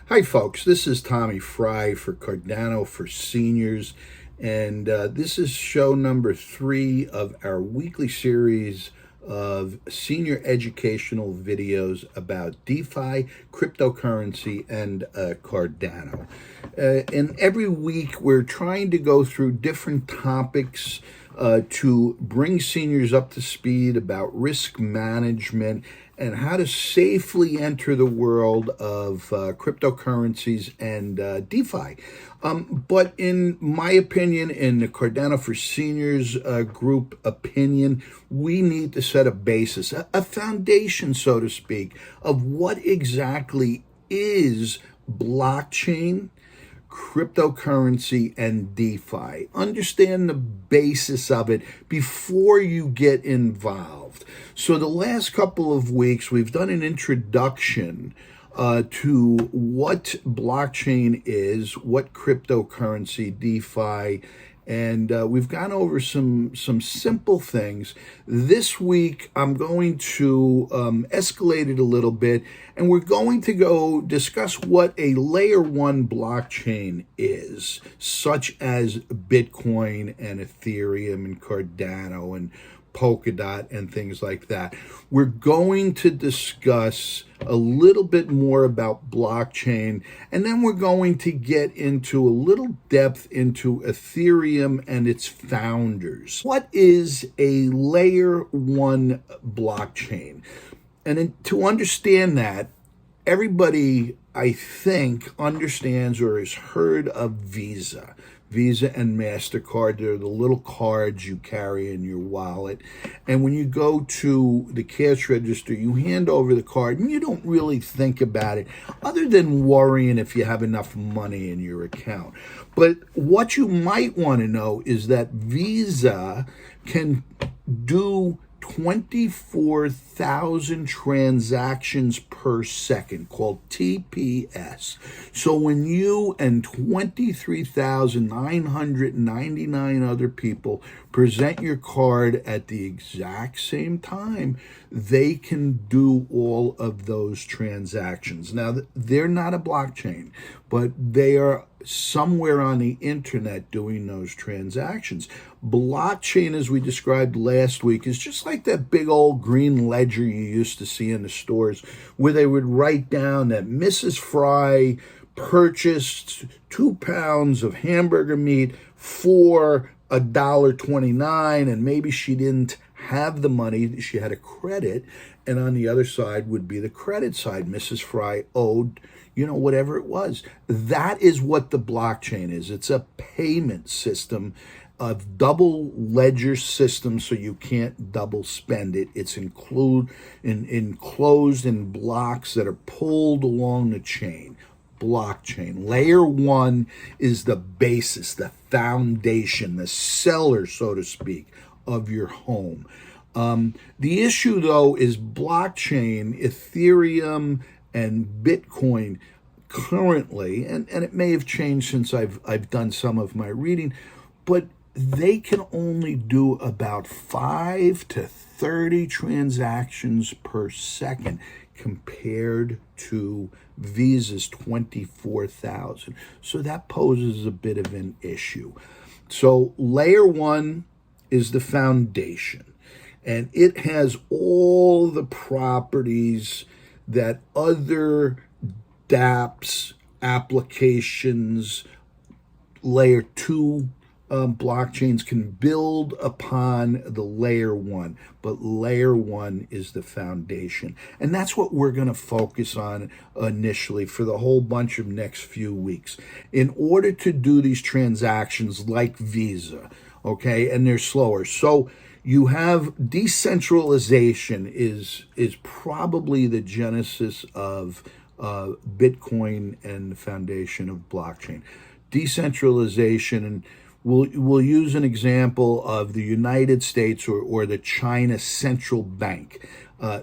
Hi, folks. This is Tommy Fry for Cardano4Seniors, and this is show number 3 of our weekly series of senior educational videos about DeFi, cryptocurrency, and Cardano. And every week we're trying to go through different topics to bring seniors up to speed about risk management and how to safely enter the world of cryptocurrencies and DeFi. But in my opinion, in the Cardano4Seniors group opinion, we need to set a basis, a foundation, so to speak, of what exactly is blockchain, cryptocurrency, and DeFi. Understand the basis of it before you get involved. So the last couple of weeks, we've done an introduction to what blockchain is, what cryptocurrency, DeFi, and we've gone over some simple things. This week, I'm going to escalate it a little bit, and we're going to go discuss what a layer 1 blockchain is, such as Bitcoin and Ethereum and Cardano and Polkadot and things like that. We're going to discuss a little bit more about blockchain, and then we're going to get into a little depth into Ethereum and its founders. What is a layer 1 blockchain? And to understand that, everybody, I think, understands or has heard of Visa. Visa and MasterCard, they're the little cards you carry in your wallet. And when you go to the cash register, you hand over the card and you don't really think about it other than worrying if you have enough money in your account. But what you might want to know is that Visa can do 24,000 transactions per second, called TPS. So when you and 23,999 other people present your card at the exact same time, they can do all of those transactions. Now, they're not a blockchain, but they are somewhere on the internet doing those transactions. Blockchain, as we described last week, is just like that big old green ledger you used to see in the stores where they would write down that Mrs. Fry purchased 2 pounds of hamburger meat for $1.29, and maybe she didn't have the money, she had a credit, and on the other side would be the credit side. Mrs. Fry owed, whatever it was. That is what the blockchain is. It's a payment system, of double ledger system, so you can't double spend it. It's enclosed in blocks that are pulled along the chain. Blockchain. Layer 1 is the basis, the foundation, the cellar, so to speak, of your home. The issue, though, is blockchain, Ethereum, and Bitcoin currently, and it may have changed since I've done some of my reading, but they can only do about 5 to 30 transactions per second compared to Visa's 24,000. So that poses a bit of an issue. So layer 1 is the foundation, and it has all the properties that other dApps, applications, layer 2 blockchains can build upon the layer 1, but layer 1 is the foundation. And that's what we're going to focus on initially for the whole bunch of next few weeks. In order to do these transactions like Visa, okay, and they're slower. So you have decentralization is probably the genesis of Bitcoin and the foundation of blockchain. Decentralization, and we'll use an example of the United States or the China Central Bank.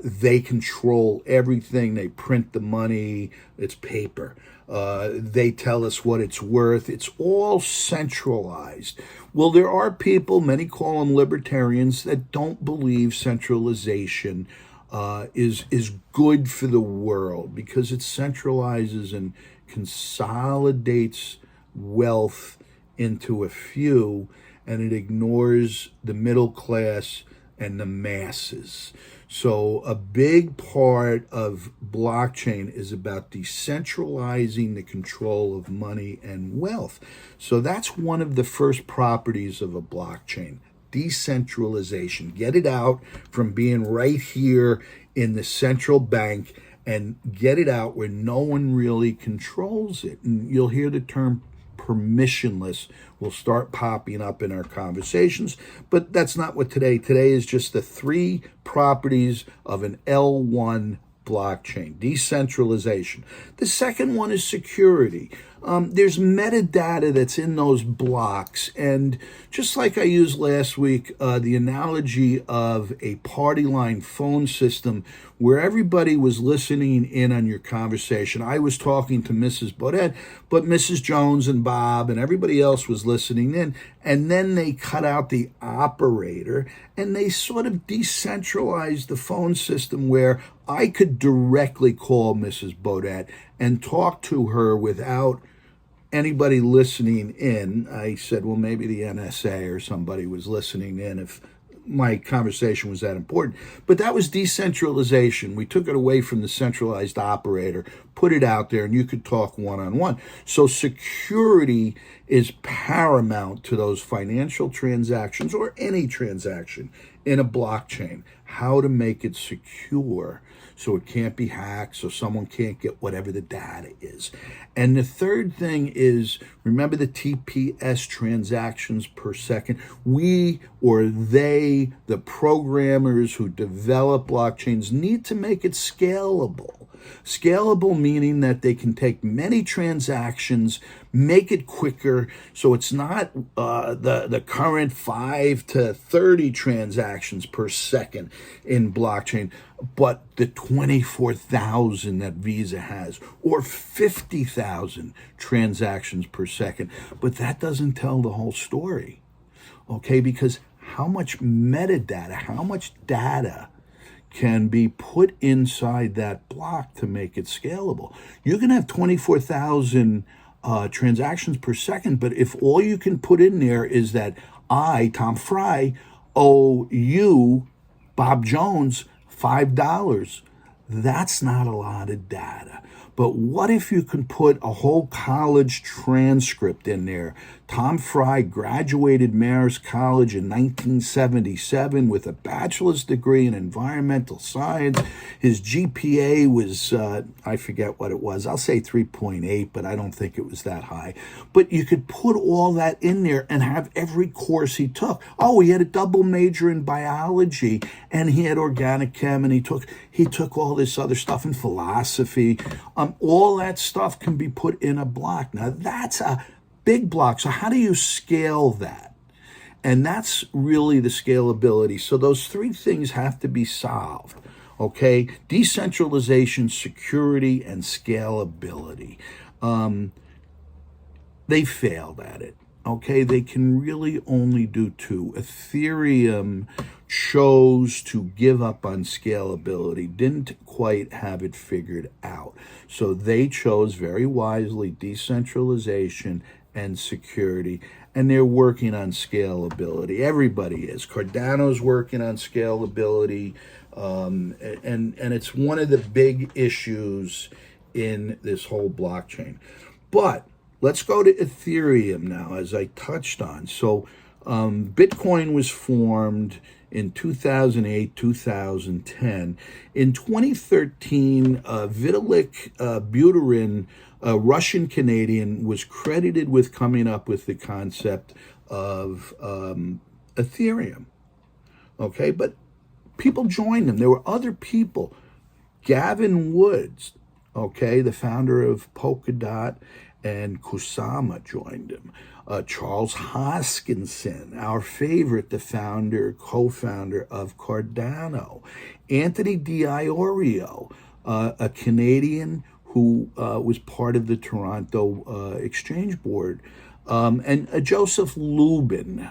They control everything. They print the money. It's paper. They tell us what it's worth. It's all centralized. Well, there are people, many call them libertarians, that don't believe centralization is good for the world because it centralizes and consolidates wealth into a few, and it ignores the middle class and the masses. So a big part of blockchain is about decentralizing the control of money and wealth. So that's one of the first properties of a blockchain: decentralization. Get it out from being right here in the central bank and get it out where no one really controls it. And you'll hear the term permissionless will start popping up in our conversations, but that's not what today is. Just the three properties of an L1 blockchain: decentralization. The second one is security. There's metadata that's in those blocks, and just like I used last week, the analogy of a party line phone system where everybody was listening in on your conversation. I was talking to Mrs. Baudet, but Mrs. Jones and Bob and everybody else was listening in, and then they cut out the operator and they sort of decentralized the phone system where I could directly call Mrs. Baudet and talk to her without anybody listening in. I said, well, maybe the NSA or somebody was listening in if my conversation was that important. But that was decentralization. We took it away from the centralized operator, put it out there, and you could talk one-on-one. So security is paramount to those financial transactions or any transaction in a blockchain. How to make it secure so it can't be hacked, so someone can't get whatever the data is. And the third thing is, remember the TPS, transactions per second. We, or they, the programmers who develop blockchains, need to make it scalable. Scalable meaning that they can take many transactions, make it quicker, so it's not the current 5 to 30 transactions per second in blockchain, but the 24,000 that Visa has, or 50,000 transactions per second. But that doesn't tell the whole story, okay? Because how much metadata, how much data can be put inside that block to make it scalable? You can have 24,000 transactions per second, but if all you can put in there is that I, Tom Fry, owe you, Bob Jones, $5, that's not a lot of data. But what if you can put a whole college transcript in there? Tom Fry graduated Marist College in 1977 with a bachelor's degree in environmental science. His GPA was, I forget what it was. I'll say 3.8, but I don't think it was that high. But you could put all that in there and have every course he took. Oh, he had a double major in biology, and he had organic chem, and he took all this other stuff in philosophy. All that stuff can be put in a block. Now, that's a big block. So how do you scale that? And that's really the scalability. So those three things have to be solved, okay? Decentralization, security, and scalability. They failed at it, okay? They can really only do two. Ethereum chose to give up on scalability, didn't quite have it figured out. So they chose very wisely decentralization and security, and they're working on scalability. Everybody is. Cardano's working on scalability, and it's one of the big issues in this whole blockchain. But let's go to Ethereum now, as I touched on. So Bitcoin was formed in 2008, 2010. In 2013, Vitalik Buterin, a Russian Canadian, was credited with coming up with the concept of Ethereum. Okay, but people joined him. There were other people. Gavin Woods, okay, the founder of Polkadot and Kusama, joined him. Charles Hoskinson, our favorite, the co-founder of Cardano. Anthony D'Iorio, a Canadian who was part of the Toronto Exchange Board. And Joseph Lubin,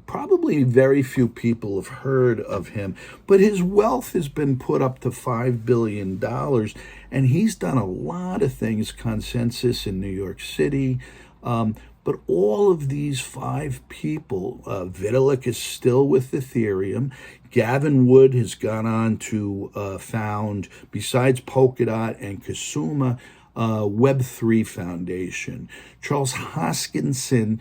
probably very few people have heard of him, but his wealth has been put up to $5 billion. And he's done a lot of things, Consensus in New York City. But all of these 5 people, Vitalik is still with Ethereum. Gavin Wood has gone on to found, besides Polkadot and Kasuma, Web3 Foundation. Charles Hoskinson,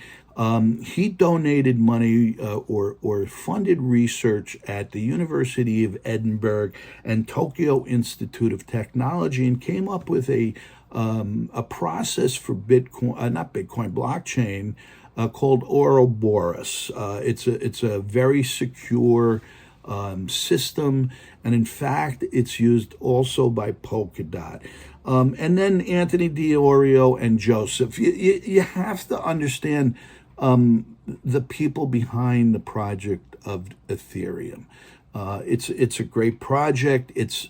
he donated money or funded research at the University of Edinburgh and Tokyo Institute of Technology, and came up with a process for blockchain called Ouroboros. It's a very secure system, and in fact, it's used also by Polkadot. And then Anthony Diorio and Joseph. You have to understand the people behind the project of Ethereum. It's a great project. It's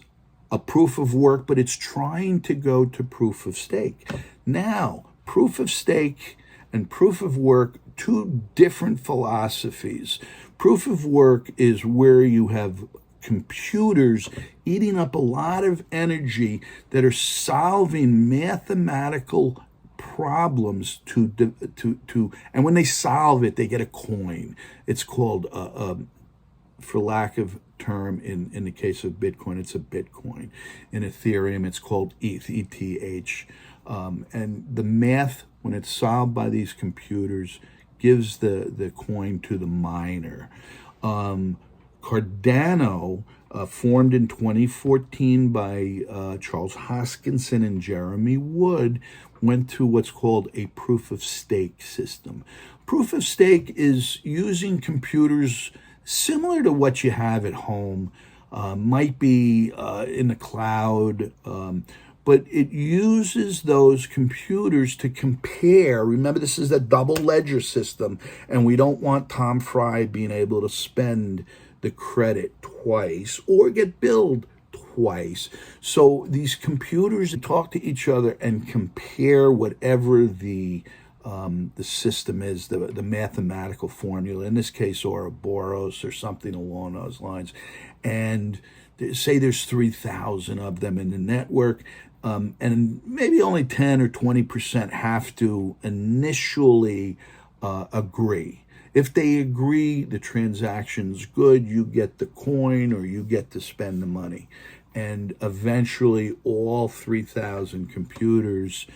a proof of work, but it's trying to go to proof of stake. Now, proof of stake and proof of work, 2 different philosophies. Proof of work is where you have computers eating up a lot of energy that are solving mathematical problems and when they solve it, they get a coin. It's called, for lack of term, in the case of Bitcoin, it's a Bitcoin. In Ethereum, it's called ETH. And the math, when it's solved by these computers, gives the coin to the miner. Cardano, formed in 2014 by Charles Hoskinson and Jeremy Wood, went to what's called a proof of stake system. Proof of stake is using computers similar to what you have at home, might be in the cloud, but it uses those computers to compare. Remember, this is a double ledger system, and we don't want Tom Fry being able to spend the credit twice or get billed twice. So these computers talk to each other and compare whatever the system is, the mathematical formula, in this case Ouroboros or something along those lines, and say there's 3,000 of them in the network, and maybe only 10 or 20% have to initially agree. If they agree the transaction's good, you get the coin or you get to spend the money. And eventually all 3,000 computers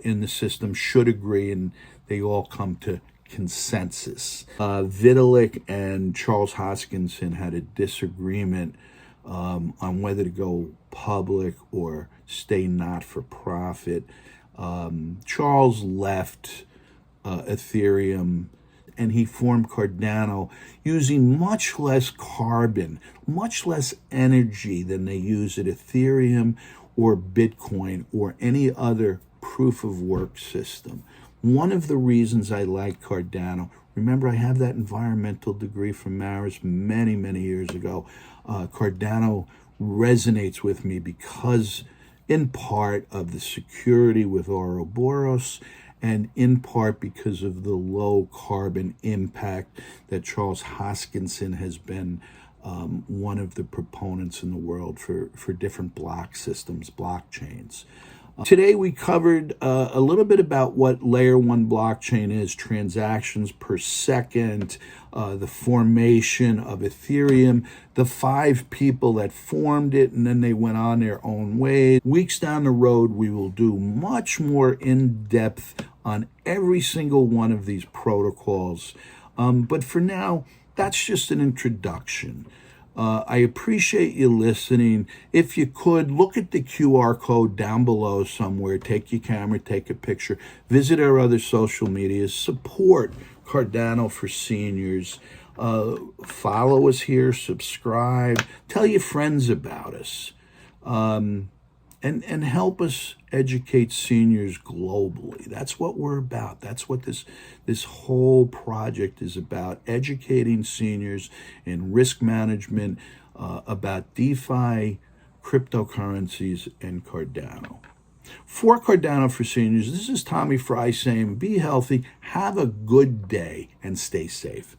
in the system should agree, and they all come to consensus. Vitalik and Charles Hoskinson had a disagreement on whether to go public or stay not for profit. Charles left Ethereum and he formed Cardano using much less carbon, much less energy than they use at Ethereum or Bitcoin or any other proof of work system. One of the reasons I like Cardano, remember I have that environmental degree from Marist many, many years ago. Cardano resonates with me because in part of the security with Ouroboros, and in part because of the low carbon impact that Charles Hoskinson has been one of the proponents in the world for different block systems, blockchains. Today we covered a little bit about what layer 1 blockchain is, transactions per second, the formation of Ethereum, the 5 people that formed it, and then they went on their own way. Weeks down the road, we will do much more in-depth on every single one of these protocols. But for now, that's just an introduction. I appreciate you listening. If you could, look at the QR code down below somewhere. Take your camera, take a picture. Visit our other social media. Support Cardano4Seniors. Follow us here. Subscribe. Tell your friends about us. And help us educate seniors globally. That's what we're about. That's what this whole project is about, educating seniors in risk management, about DeFi, cryptocurrencies, and Cardano. For Cardano4Seniors, this is Tommy Fry saying be healthy, have a good day, and stay safe.